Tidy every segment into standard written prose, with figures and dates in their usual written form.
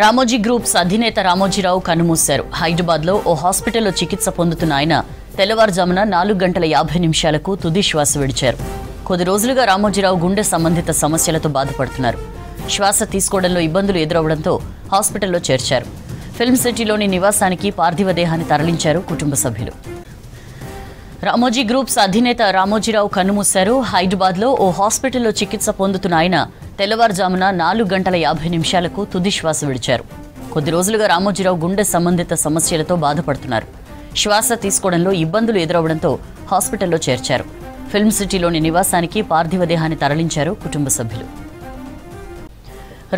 Ramoji groups అధినేత రామోజీరావు కన్నుమూశారు. హైదరాబాద్లో ఓ హాస్పిటల్లో చికిత్స పొందుతున్న ఆయన తెల్లవారుజామున 4 గంటల 50 నిమిషాలకు తుది శ్వాస విడిచారు. కొద్ది రోజులుగా రామోజీరావు గుండె సంబంధిత సమస్యలతో బాధపడుతున్నారు. శ్వాస తీసుకోవడంలో ఇబ్బందులు ఎదురవడంతో హాస్పిటల్లో చేర్చారు. ఫిల్మ్ సిటీలోని నివాసానికి పార్థివ దేహాన్ని తరలించారు కుటుంబ సభ్యులు. రామోజీ గ్రూప్స్ అధినేత రామోజీరావు కన్నుమూశారు. హైదరాబాద్లో ఓ హాస్పిటల్లో చికిత్స పొందుతున్న ఆయన తెల్లవారుజామున 4 గంటల 50 నిమిషాలకు తుది శ్వాస విడిచారు. కొద్ది రోజులుగా రామోజీరావు గుండె సంబంధిత సమస్యలతో బాధపడుతున్నారు. శ్వాస తీసుకోవడంలో ఇబ్బందులు ఎదురవడంతో హాస్పిటల్లో చేర్చారు. ఫిల్మ్ సిటీలోని నివాసానికి పార్థివ దేహాన్ని తరలించారు కుటుంబ సభ్యులు.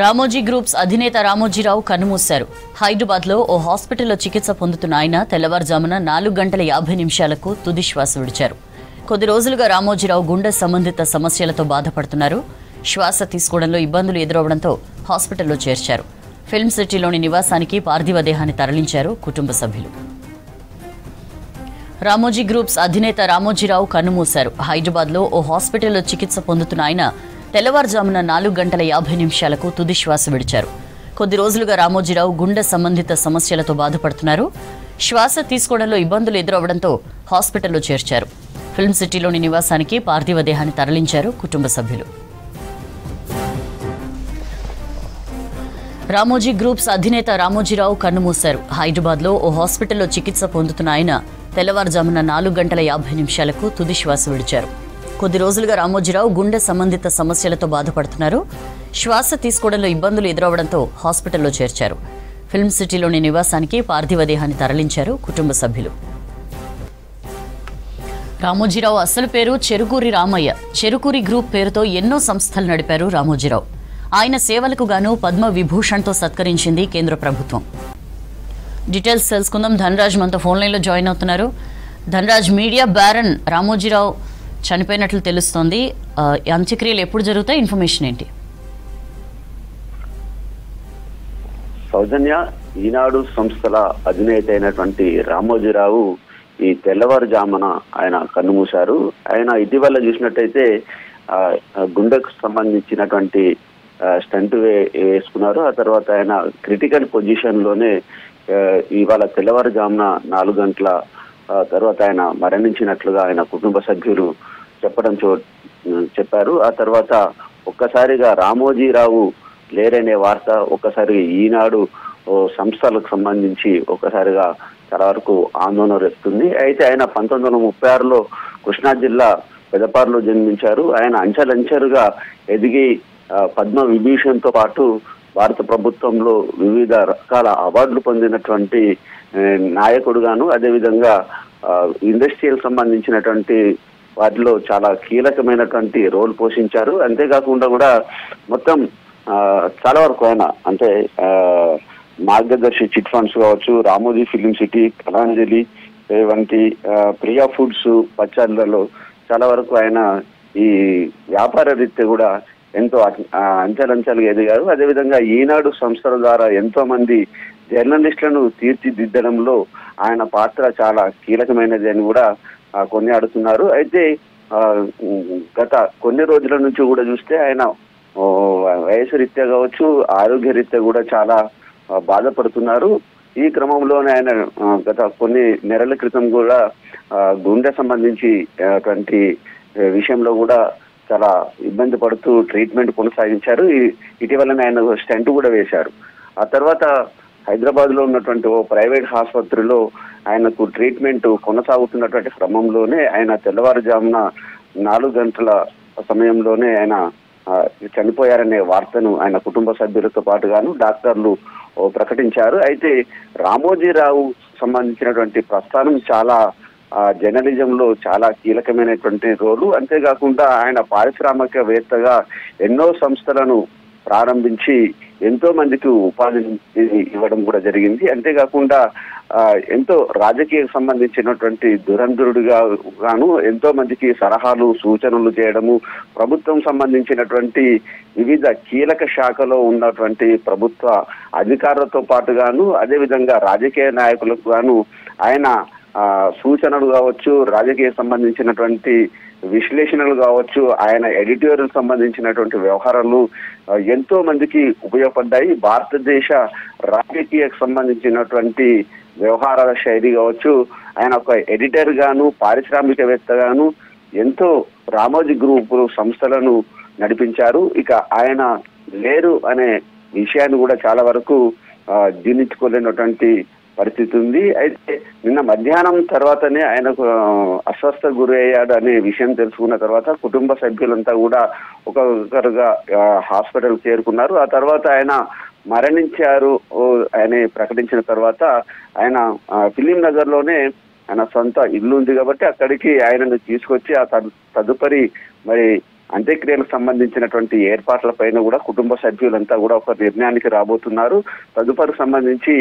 రామోజీ గ్రూప్స్ అధినేత రామోజీరావు కన్నుమూశారు. హైదరాబాద్లో ఓ హాస్పిటల్లో చికిత్స పొందుతున్న ఆయన తెల్లవారుజామున 4 గంటల 50 నిమిషాలకు తుది శ్వాస విడిచారు. కొద్ది రోజులుగా రామోజీరావు గుండె సంబంధిత సమస్యలతో బాధపడుతున్నారు. శ్వాస తీసుకోవడంలో ఇబ్బందులు ఎదురవడంతో హాస్పిటల్లో చేర్చారు. ఫిల్మ్ సిటీలోని నివాసానికి పార్థివ దేహాన్ని తరలించారు కుటుంబ సభ్యులు. రామోజీ గ్రూప్స్ అధినేత రామోజీరావు కన్నుమూశారు. హైదరాబాద్లో ఓ హాస్పిటల్లో చికిత్స పొందుతున్న ఆయన తెల్లవారుజామున 4 గంటల 50 నిమిషాలకు తుది శ్వాస విడిచారు. కొద్ది రోజులుగా రామోజీరావు గుండె సంబంధిత సమస్యలతో బాధపడుతున్నారు. శ్వాస తీసుకోవడంలో ఇబ్బందులు ఎదురవడంతో హాస్పిటల్లో చేర్చారు. ఫిల్మ్ సిటీలోని నివాసానికి పార్థివ దేహాన్ని తరలించారు కుటుంబ సభ్యులు. రామోజీ గ్రూప్స్ అధినేత రామోజీరావు కన్నుమూశారు. హైదరాబాద్లో ఓ హాస్పిటల్లో చికిత్స పొందుతున్న ఆయన తెల్లవారుజామున 4 గంటల 50 నిమిషాలకు తుది శ్వాస విడిచారు. కొద్ది రోజులుగా రామోజీరావు గుండె సంబంధిత సమస్యలతో బాధపడుతున్నారు. శ్వాస తీసుకోవడంలో ఇబ్బందులు ఎదురవడంతో హాస్పిటల్లో చేర్చారు. ఫిల్మ్ సిటీలోని నివాసానికి పార్థివ దేహాన్ని తరలించారు కుటుంబ సభ్యులు. రామోజీరావు అసలు పేరు చెరుకూరి రామయ్య. చెరుకూరి గ్రూప్ పేరుతో ఎన్నో సంస్థలు నడిపారు రామోజీరావు. ఆయన సేవలకు గాను పద్మ విభూషణ్తో సత్కరించింది కేంద్ర ప్రభుత్వం. డీటెయిల్స్ తెలుసుకుందాం. ధనరాజ్ మనతో ఫోన్ లైన్లో జాయిన్ అవుతున్నారు. ధనరాజ్, మీడియా బ్యారన్ రామోజీరావు చనిపోయినట్లు తెలుస్తోంది. అంత్యక్రియలు ఎప్పుడు జరుగుతాయి? ఇన్ఫర్మేషన్ ఏంటి? సౌజన్య, ఈనాడు సంస్థల అధినేత అయినటువంటి రామోజీరావు ఈ తెల్లవారుజామున ఆయన కన్నుమూశారు. ఆయన ఇటీవల చూసినట్టయితే గుండెకు సంబంధించినటువంటి స్టంట్ వేసుకున్నారు. ఆ తర్వాత ఆయన క్రిటికల్ పొజిషన్ లోనే ఇవాళ తెల్లవారుజామున 4 గంటల తర్వాత ఆయన మరణించినట్లుగా ఆయన కుటుంబ సభ్యులు చెప్పారు. ఆ తర్వాత ఒక్కసారిగా రామోజీరావు లేరనే వార్త ఒక్కసారి ఈనాడు సంస్థలకు సంబంధించి ఒక్కసారిగా చాలా వరకు ఆందోళన రేపుతుంది. అయితే ఆయన 1936లో కృష్ణా జిల్లా పెదపారులో జన్మించారు. ఆయన అంచెలంచెలుగా ఎదిగి పద్మ విభూషణ్తో పాటు భారత ప్రభుత్వంలో వివిధ రకాల అవార్డులు పొందినటువంటి నాయకుడుగాను, అదేవిధంగా ఇండస్ట్రియల్ సంబంధించినటువంటి వాటిలో చాలా కీలకమైనటువంటి రోల్ పోషించారు. అంతేకాకుండా కూడా మొత్తం చాలా వరకు ఆయన అంటే మార్గదర్శి చిట్ ఫండ్స్ కావచ్చు, రామోజీ ఫిలిం సిటీ, కళాంజలి వంటి ప్రియా ఫుడ్స్ పచ్చళ్ళలో చాలా వరకు ఆయన ఈ వ్యాపార రీత్యా కూడా ఎంతో అంచెలంచెలుగా ఎదిగారు. అదేవిధంగా ఈనాడు సంస్థల ద్వారా ఎంతో మంది జర్నలిస్టులను తీర్చిదిద్దడంలో ఆయన పాత్ర చాలా కీలకమైనది అని కూడా కొనియాడుతున్నారు. అయితే గత కొన్ని రోజుల నుంచి కూడా చూస్తే ఆయన వయసు రీత్యా కావచ్చు, ఆరోగ్య రీత్యా కూడా చాలా బాధపడుతున్నారు. ఈ క్రమంలోనే ఆయన గత కొన్ని నెలల క్రితం కూడా గుండె సంబంధించినటువంటి విషయంలో కూడా చాలా ఇబ్బంది పడుతూ ట్రీట్మెంట్ కొనసాగించారు. ఇటీవలనే ఆయన స్టంట్ కూడా వేశారు. ఆ తర్వాత హైదరాబాద్ లో ఉన్నటువంటి ఓ ప్రైవేట్ ఆసుపత్రిలో ఆయనకు ట్రీట్మెంట్ కొనసాగుతున్నటువంటి క్రమంలోనే ఆయన తెల్లవారుజామున 4 గంటల సమయంలోనే ఆయన చనిపోయారనే వార్తను ఆయన కుటుంబ సభ్యులతో పాటుగాను డాక్టర్లు ప్రకటించారు. అయితే రామోజీరావు సంబంధించినటువంటి ప్రస్థానం చాలా జర్నలిజంలో చాలా కీలకమైనటువంటి రోలు. అంతేకాకుండా ఆయన పారిశ్రామికవేత్తగా ఎన్నో సంస్థలను ప్రారంభించి ఎంతో మందికి ఉపాధిని ఇవ్వడం కూడా జరిగింది. అంతేకాకుండా ఎంతో రాజకీయ సంబంధించినటువంటి దురంధరుడిగా గాను ఎంతో మందికి సలహాలు సూచనలు చేయడము, ప్రభుత్వం సంబంధించినటువంటి వివిధ కీలక శాఖలో ఉన్నటువంటి ప్రభుత్వ అధికారులతో పాటుగాను అదేవిధంగా రాజకీయ నాయకులకు గాను ఆయన సూచనలు కావచ్చు, రాజకీయ సంబంధించినటువంటి విశ్లేషణలు కావచ్చు, ఆయన ఎడిటోరియల్ సంబంధించినటువంటి వ్యవహారాలు ఎంతో మందికి ఉపయోగపడ్డాయి. భారతదేశ రాజకీయకు సంబంధించినటువంటి వ్యవహారాల శైలి కావచ్చు, ఆయన ఒక ఎడిటర్ గాను, పారిశ్రామికవేత్తగాను ఎంతో రామోజీ గ్రూప్ సంస్థలను నడిపించారు. ఇక ఆయన లేరు అనే విషయాన్ని కూడా చాలా వరకు జీర్ణించుకోలేనటువంటి పరిస్థితి ఉంది. అయితే నిన్న మధ్యాహ్నం తర్వాతనే ఆయనకు అస్వస్థ గురి అయ్యాడు అనే విషయం తెలుసుకున్న తర్వాత కుటుంబ సభ్యులంతా కూడా ఒక్కొక్కరుగా హాస్పిటల్ చేరుకున్నారు. ఆ తర్వాత ఆయన మరణించారు అని ప్రకటించిన తర్వాత ఆయన ఫిలిం నగర్ లోనే ఆయన సొంత ఇల్లు ఉంది కాబట్టి అక్కడికి ఆయనను తీసుకొచ్చి ఆ తదుపరి మరి అంత్యక్రియలకు సంబంధించినటువంటి ఏర్పాట్ల పైన కూడా కుటుంబ సభ్యులంతా కూడా ఒక నిర్ణయానికి రాబోతున్నారు. తదుపరి సంబంధించి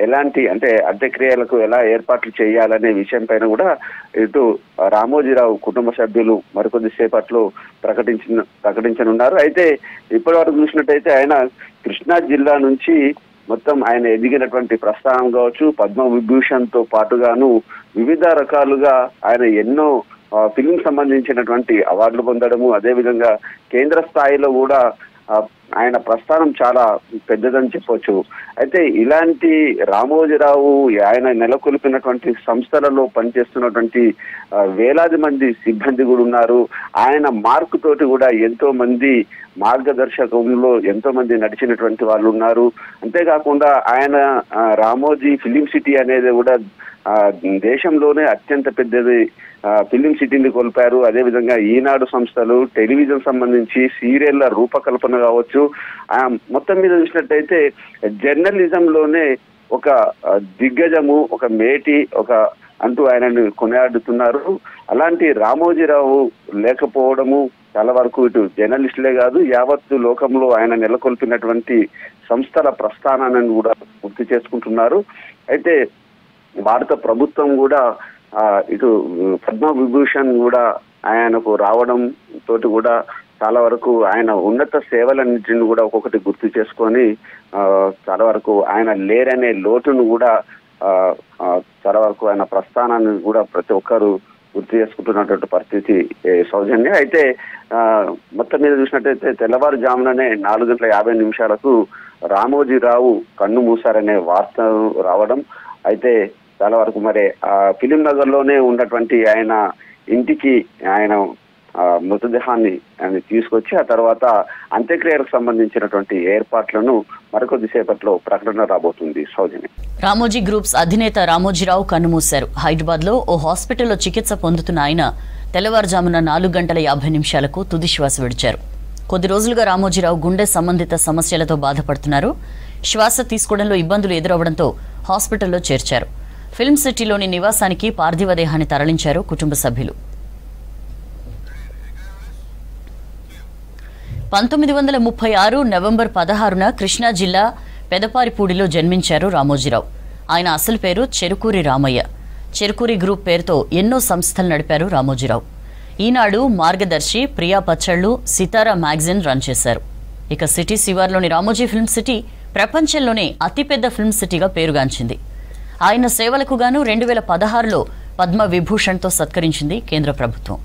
ఎలాంటి అంటే అంత్యక్రియలకు ఎలా ఏర్పాట్లు చేయాలనే విషయం పైన కూడా ఇటు రామోజీరావు కుటుంబ సభ్యులు మరికొద్ది సేపట్లో ప్రకటించనున్నారు. అయితే ఇప్పటి వరకు చూసినట్టయితే ఆయన కృష్ణా జిల్లా నుంచి మొత్తం ఆయన ఎదిగినటువంటి ప్రస్థానం కావచ్చు, పద్మవిభూషణ్ తో పాటుగాను వివిధ రకాలుగా ఆయన ఎన్నో ఫిలిం సంబంధించినటువంటి అవార్డులు పొందడము, అదేవిధంగా కేంద్ర స్థాయిలో కూడా ఆయన ప్రస్థానం చాలా పెద్దదని చెప్పొచ్చు. అయితే ఇలాంటి రామోజీరావు ఆయన నెలకొల్పినటువంటి సంస్థలలో పనిచేస్తున్నటువంటి వేలాది మంది సిబ్బంది కూడా ఉన్నారు. ఆయన మార్కు తోటి కూడా ఎంతో మంది మార్గదర్శకంలో ఎంతో మంది నడిచినటువంటి వాళ్ళు ఉన్నారు. అంతేకాకుండా ఆయన రామోజీ ఫిలిం సిటీ అనేది కూడా దేశంలోనే అత్యంత పెద్దది ఫిలిం సిటీని కొల్పారు. అదేవిధంగా ఈనాడు సంస్థలు, టెలివిజన్ సంబంధించి సీరియళ్ల రూపకల్పన కావచ్చు, మొత్తం మీద చూసినట్టయితే జర్నలిజంలోనే ఒక దిగ్గజము, ఒక మేటి, ఒక అంటూ ఆయనను కొనియాడుతున్నారు. అలాంటి రామోజీరావు లేకపోవడము చాలా వరకు ఇటు జర్నలిస్టులే కాదు యావత్తు లోకంలో ఆయన నెలకొల్పినటువంటి సంస్థల ప్రస్థానాన్ని కూడా గుర్తు చేసుకుంటున్నారు. అయితే భారత ప్రభుత్వం కూడా ఇటు పద్మవిభూషణ్ కూడా ఆయనకు రావడం తోటి కూడా చాలా వరకు ఆయన ఉన్నత సేవలన్నింటిని కూడా ఒక్కొక్కటి గుర్తు చేసుకొని చాలా వరకు ఆయన లేరనే లోటును కూడా చాలా వరకు ఆయన ప్రస్థానాన్ని కూడా ప్రతి ఒక్కరు గుర్తు చేసుకుంటున్నటువంటి పరిస్థితి సౌజన్య. అయితే మొత్తం మీద చూసినట్టయితే తెల్లవారుజాముననే 4:50 రామోజీరావు కన్ను మూసారనే వార్త రావడం, అయితే చాలా వరకు మరి ఫిలిం నగర్ లోనే ఉన్నటువంటి ఆయన ఇంటికి ఆయన మృతదేహాన్ని ఆయన తీసుకొచ్చి ఆ తర్వాత అంత్యక్రియలకు సంబంధించినటువంటి ఏర్పాట్లను మరికొద్ది సేపట్లో ప్రకటన రాబోతుంది. సౌజన్య. రామోజీ గ్రూప్స్ అధినేత రామోజీరావు కన్నుమూశారు. హైదరాబాద్ లో ఓ హాస్పిటల్లో చికిత్స పొందుతున్న ఆయన తెల్లవారుజామున 4:50 తుది శ్వాస విడిచారు. కొద్ది రోజులుగా రామోజీరావు గుండె సంబంధిత సమస్యలతో బాధపడుతున్నారు. శ్వాస తీసుకోవడంలో ఇబ్బందులు ఎదురవడంతో హాస్పిటల్లో చేర్చారు. ఫిల్మ్ సిటీలోని నివాసానికి పార్థివ దేహాన్ని తరలించారు కుటుంబ సభ్యులు. 1936 నవంబర్ 16న కృష్ణా జిల్లా పెదపారిపూడిలో జన్మించారు రామోజీరావు. ఆయన అసలు పేరు చెరుకూరి రామయ్య. చెరుకూరి గ్రూప్ పేరుతో ఎన్నో సంస్థలు నడిపారు రామోజీరావు. ఈనాడు, మార్గదర్శి, ప్రియా పచ్చళ్ళు, సితారా మ్యాగజైన్ రన్ చేశారు. ఇక సిటీ శివార్లోని రామోజీ ఫిల్మ్ సిటీ ప్రపంచంలోనే అతిపెద్ద ఫిల్మ్ సిటీగా పేరుగాంచింది. ఆయన సేవలకు గాను 2016లో పద్మవిభూషణ్తో సత్కరించింది కేంద్ర ప్రభుత్వం.